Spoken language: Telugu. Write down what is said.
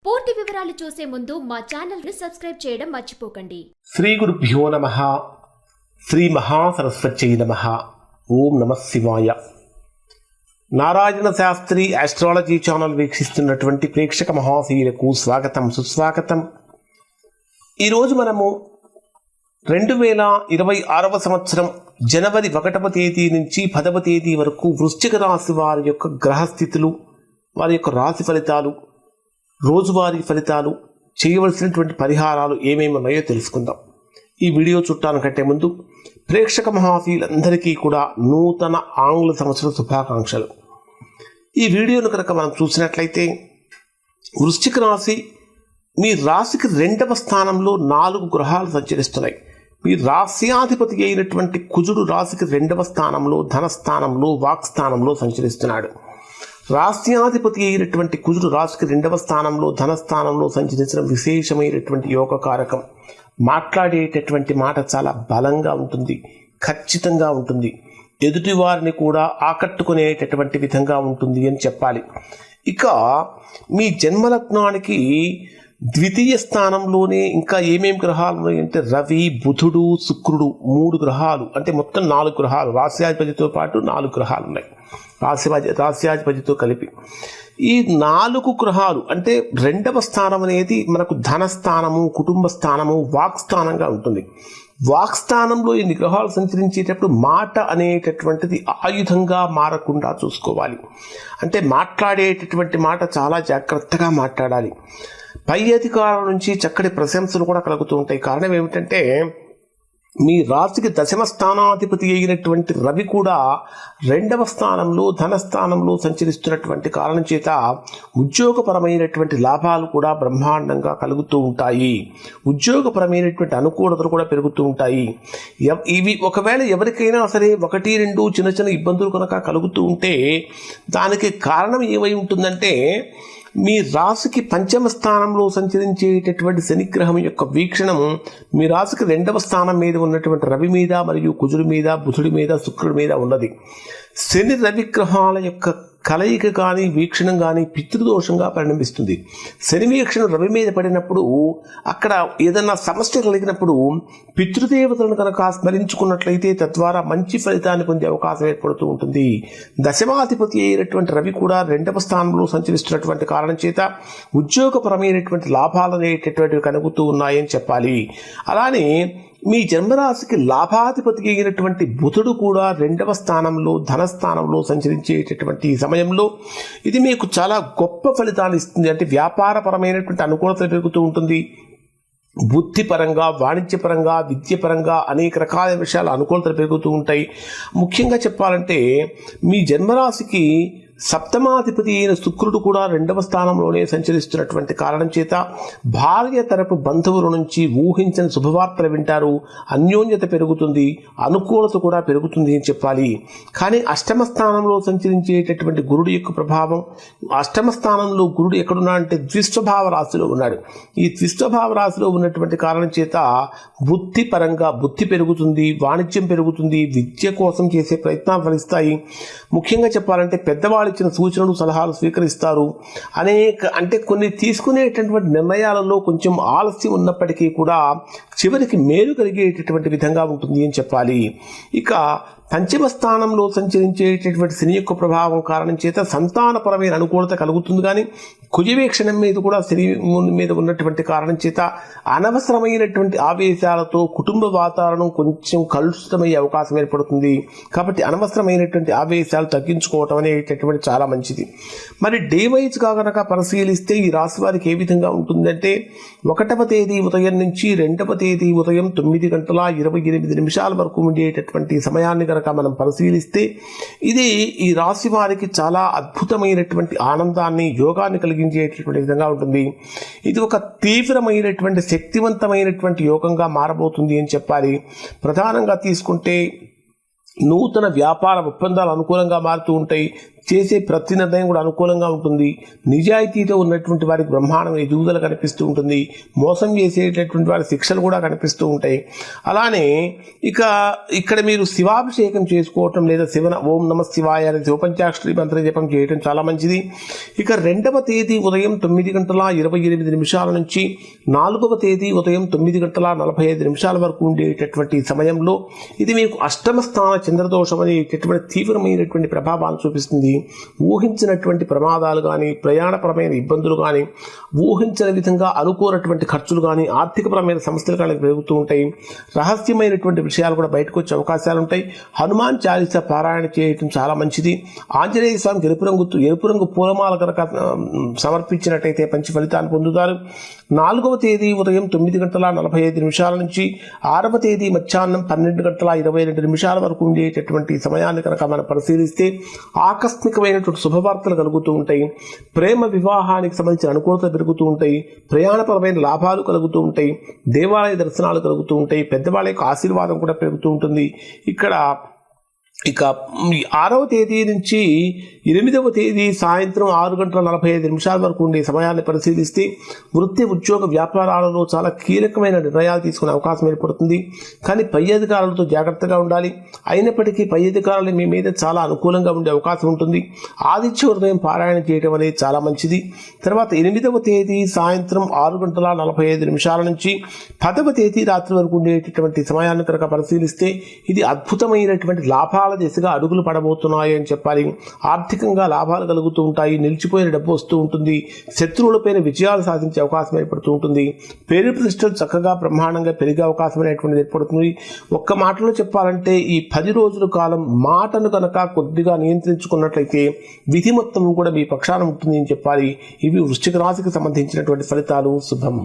పూర్తి వివరాలు చూసే ముందు మా ఛానల్ ని సబ్స్క్రైబ్ చేయడం మర్చిపోకండి. శ్రీ గురుభ్యో నమః. శ్రీ మహాసరస్వత్యై నమః. ఓం నమః శివాయ. నారాయణ శాస్త్రి ఆస్ట్రాలజీ ఛానల్ వీక్షిస్తున్నటువంటి ప్రేక్షక మహాశీలకు స్వాగతం, సుస్వాగతం. ఈరోజు మనము 2026 సంవత్సరం జనవరి 1వ తేదీ నుంచి 10వ తేదీ వరకు వృశ్చిక రాశి వారి యొక్క గ్రహస్థితులు, వారి యొక్క రాశి ఫలితాలు, రోజువారీ ఫలితాలు, చేయవలసినటువంటి పరిహారాలు ఏమేమి ఉన్నాయో తెలుసుకుందాం. ఈ వీడియో చూడటానికంటే ముందు ప్రేక్షక మహాశీలందరికీ కూడా నూతన ఆంగ్ల సంవత్సర శుభాకాంక్షలు. ఈ వీడియోను కనుక మనం చూసినట్లయితే, వృశ్చిక రాశి మీ రాశికి 2వ స్థానంలో 4 గ్రహాలు సంచరిస్తున్నాయి. మీ రాశ్యాధిపతి అయినటువంటి కుజుడు రాశికి 2వ స్థానంలో, ధనస్థానంలో, వాక్స్థానంలో సంచరిస్తున్నాడు. రాశ్యాధిపతి అయినటువంటి కుజుడు రాశికి 2వ స్థానంలో, ధనస్థానంలో సంచరించడం విశేషమైనటువంటి యోగకారకం. మాట్లాడేటటువంటి మాట చాలా బలంగా ఉంటుంది, ఖచ్చితంగా ఉంటుంది, ఎదుటి వారిని కూడా ఆకట్టుకునేటటువంటి విధంగా ఉంటుంది అని చెప్పాలి. ఇక మీ జన్మలగ్నానికి 2వ స్థానంలోనే ఇంకా ఏమేమి గ్రహాలు ఉన్నాయంటే రవి, బుధుడు, శుక్రుడు, 3 గ్రహాలు, అంటే మొత్తం 4 గ్రహాలు. రాశ్యాధిపతితో పాటు 4 గ్రహాలు ఉన్నాయి, రాశ్యాధిపతితో కలిపి. ఈ 4 గ్రహాలు అంటే 2వ స్థానం అనేది మనకు ధనస్థానము, కుటుంబ స్థానము, వాక్స్థానంగా ఉంటుంది. వాక్స్థానంలో ఈ గ్రహాలు సంచరించేటప్పుడు మాట అనేటటువంటిది ఆయుధంగా మారకుండా చూసుకోవాలి. అంటే మాట్లాడేటటువంటి మాట చాలా జాగ్రత్తగా మాట్లాడాలి. పై అధికారుల నుంచి చక్కటి ప్రశంసలు కూడా కలుగుతూ ఉంటాయి. కారణం ఏమిటంటే, మీ రాశికి 10వ స్థానాధిపతి అయినటువంటి రవి కూడా 2వ స్థానంలో, ధనస్థానంలో సంచరిస్తున్నటువంటి కారణం చేత ఉద్యోగపరమైనటువంటి లాభాలు కూడా బ్రహ్మాండంగా కలుగుతూ ఉంటాయి. ఉద్యోగపరమైనటువంటి అనుకూలతలు కూడా పెరుగుతూ ఉంటాయి. ఇవి ఒకవేళ ఎవరికైనా సరే 1-2 చిన్న చిన్న ఇబ్బందులు కనుక కలుగుతూ ఉంటే, దానికి కారణం ఏమై ఉంటుందంటే, మీ రాశికి 5వ స్థానంలో సంచరించేటటువంటి శనిగ్రహం యొక్క వీక్షణం మీ రాశికి 2వ స్థానం మీద ఉన్నటువంటి రవి మీద, మరియు కుజుడి మీద, బుధుడి మీద, శుక్రుడి మీద ఉన్నది. శని రవి గ్రహాల యొక్క కలయిక కానీ, వీక్షణం కానీ పితృదోషంగా పరిణమిస్తుంది. శని వీక్షణం రవి మీద పడినప్పుడు అక్కడ ఏదన్నా సమస్య కలిగినప్పుడు పితృదేవతలను కనుక స్మరించుకున్నట్లయితే తద్వారా మంచి ఫలితాన్ని పొందే అవకాశం ఏర్పడుతూ ఉంటుంది. దశమాధిపతి అయినటువంటి రవి కూడా 2వ స్థానంలో సంచరిస్తున్నటువంటి కారణం చేత ఉద్యోగపరమైనటువంటి లాభాలు అనేటటువంటివి కలుగుతూ ఉన్నాయని చెప్పాలి. అలానే మీ జన్మరాశికి లాభాధిపతి అయినటువంటి బుధుడు కూడా 2వ స్థానంలో, ధనస్థానంలో సంచరించేటటువంటి సమయంలో ఇది మీకు చాలా గొప్ప ఫలితాలు ఇస్తుంది. అంటే వ్యాపారపరమైనటువంటి అనుకూలత పెరుగుతూ ఉంటుంది. బుద్ధిపరంగా, వాణిజ్యపరంగా, విద్యపరంగా అనేక రకాల విషయాలు అనుకూలతలు పెరుగుతూ ఉంటాయి. ముఖ్యంగా చెప్పాలంటే, మీ జన్మరాశికి 7వ అయిన శుక్రుడు కూడా 2వ స్థానంలోనే సంచరిస్తున్నటువంటి కారణం చేత భార్య తరపు బంధువుల నుంచి ఊహించని శుభవార్తలు వింటారు. అన్యోన్యత పెరుగుతుంది, అనుకూలత కూడా పెరుగుతుంది అని చెప్పాలి. కానీ 8వ స్థానంలో సంచరించేటటువంటి గురుడు యొక్క ప్రభావం, 8వ స్థానంలో గురుడు ఎక్కడున్నాడు అంటే ద్విస్వభావ రాశిలో ఉన్నాడు. ఈ ద్విస్వభావ రాశిలో ఉన్నటువంటి కారణం చేత బుద్ధిపరంగా బుద్ధి పెరుగుతుంది, వాణిజ్యం పెరుగుతుంది, విద్య కోసం చేసే ప్రయత్నాలు ఫలిస్తాయి. ముఖ్యంగా చెప్పాలంటే పెద్దవాళ్ళు ఇచ్చిన సూచనలు, సలహాలు స్వీకరిస్తారు. అంటే కొన్ని తీసుకునేటటువంటి నిర్ణయాలలో కొంచెం ఆలస్యం ఉన్నప్పటికీ కూడా చివరికి మేలు కలిగేటటువంటి విధంగా ఉంటుంది అని చెప్పాలి. ఇక 5వ స్థానంలో సంచరించేటటువంటి శని యొక్క ప్రభావం కారణం చేత సంతానపరమైన అనుకూలత కలుగుతుంది. కానీ కుజవీక్షణం మీద కూడా శని మీద ఉన్నటువంటి కారణం చేత అనవసరమైనటువంటి ఆవేశాలతో కుటుంబ వాతావరణం కొంచెం కలుషితమయ్యే అవకాశం ఏర్పడుతుంది. కాబట్టి అనవసరమైనటువంటి ఆవేశాలు తగ్గించుకోవటం అనేటటువంటి చాలా మంచిది. మరి డే వైజ్గా కనుక పరిశీలిస్తే ఈ రాశి వారికి ఏ విధంగా ఉంటుందంటే, 1వ తేదీ ఉదయం నుంచి 2వ తేదీ ఉదయం 9:28 వరకు ఉండేటటువంటి సమయాన్ని కనుక మనం పరిశీలిస్తే ఇది ఈ రాశి వారికి చాలా అద్భుతమైనటువంటి ఆనందాన్ని, యోగాన్ని కలిగించేటటువంటి విధంగా ఉంటుంది. ఇది ఒక తీవ్రమైనటువంటి, శక్తివంతమైనటువంటి యోగంగా మారబోతుంది అని చెప్పాలి. ప్రధానంగా తీసుకుంటే నూతన వ్యాపార ఒప్పందాలు అనుకూలంగా మారుతూ ఉంటాయి. చేసే ప్రతి నిర్ణయం కూడా అనుకూలంగా ఉంటుంది. నిజాయితీతో ఉన్నటువంటి వారికి బ్రహ్మాండమైన ఎదుగుదల కనిపిస్తూ ఉంటుంది. మోసం చేసేటటువంటి వారి శిక్షలు కూడా కనిపిస్తూ ఉంటాయి. అలానే ఇక్కడ మీరు శివాభిషేకం చేసుకోవటం లేదా ఓం నమ శివాయ అనే శివపంచాక్షరి మంత్ర జపం చేయటం చాలా మంచిది. ఇక 2వ తేదీ ఉదయం 9:28 నుంచి 4వ తేదీ ఉదయం 9:45 వరకు ఉండేటటువంటి సమయంలో ఇది మీకు అష్టమ స్థాన చంద్రదోషం అనేటటువంటి తీవ్రమైనటువంటి ప్రభావాన్ని చూపిస్తుంది. ఊహించినటువంటి ప్రమాదాలు కానీ, ప్రయాణపరమైన ఇబ్బందులు కానీ, ఊహించిన విధంగా అనుకోనటువంటి ఖర్చులు కానీ, ఆర్థికపరమైన సమస్యలు కానీ పెరుగుతూ ఉంటాయి. రహస్యమైనటువంటి విషయాలు కూడా బయటకు వచ్చే అవకాశాలు ఉంటాయి. హనుమాన్ చాలీసా పారాయణ చేయటం చాలా మంచిది. ఆంజనేయ స్వామికి ఎరుపు రంగు పూలమాల కనుక సమర్పించినట్టయితే మంచి ఫలితాన్ని పొందుతారు. 4వ తేదీ ఉదయం 9:45 నుంచి 6వ తేదీ మధ్యాహ్నం 12:22 వరకు ఉండేటటువంటి సమయాన్ని కనుక మనం పరిశీలిస్తే ఆకస్మికమైనటువంటి శుభవార్తలు కలుగుతూ ఉంటాయి. ప్రేమ వివాహానికి సంబంధించిన అనుకూలత పెరుగుతూ ఉంటాయి. ప్రయాణపరమైన లాభాలు కలుగుతూ ఉంటాయి. దేవాలయ దర్శనాలు కలుగుతూ ఉంటాయి. పెద్దవాళ్ళ యొక్క ఆశీర్వాదం కూడా పెరుగుతూ ఉంటుంది. ఇక 6వ తేదీ నుంచి 8వ తేదీ సాయంత్రం 6:45 వరకు ఉండే సమయాన్ని పరిశీలిస్తే వృత్తి, ఉద్యోగ, వ్యాపారాలలో చాలా కీలకమైన నిర్ణయాలు తీసుకునే అవకాశం ఏర్పడుతుంది. కానీ పై అధికారులతో జాగ్రత్తగా ఉండాలి. అయినప్పటికీ పై అధికారులు మీ మీద చాలా అనుకూలంగా ఉండే అవకాశం ఉంటుంది. ఆదిత్య హృదయం పారాయణ చేయడం అనేది చాలా మంచిది. తర్వాత 8వ తేదీ సాయంత్రం 6:45 నుంచి 10వ తేదీ రాత్రి వరకు ఉండేటటువంటి సమయాన్ని కనుక పరిశీలిస్తే ఇది అద్భుతమైనటువంటి లాభాల దిశగా అడుగులు పడబోతున్నాయి అని చెప్పాలి. ఆర్థికంగా లాభాలు కలుగుతూ ఉంటాయి. నిలిచిపోయిన డబ్బు వస్తూ ఉంటుంది. శత్రువులపైన విజయాలు సాధించే అవకాశం ఏర్పడుతూ ఉంటుంది. పేరు ప్రతిష్టలు చక్కగా బ్రహ్మాండంగా పెరిగే అవకాశం అనేటువంటిది ఏర్పడుతుంది. ఒక్క మాటలో చెప్పాలంటే ఈ 10 రోజుల కాలం మాటను కనుక కొద్దిగా నియంత్రించుకున్నట్లయితే విధి మొత్తం కూడా మీ పక్షాన ఉంటుంది అని చెప్పాలి. ఇవి వృశ్చిక రాశికి సంబంధించినటువంటి ఫలితాలు. శుభం.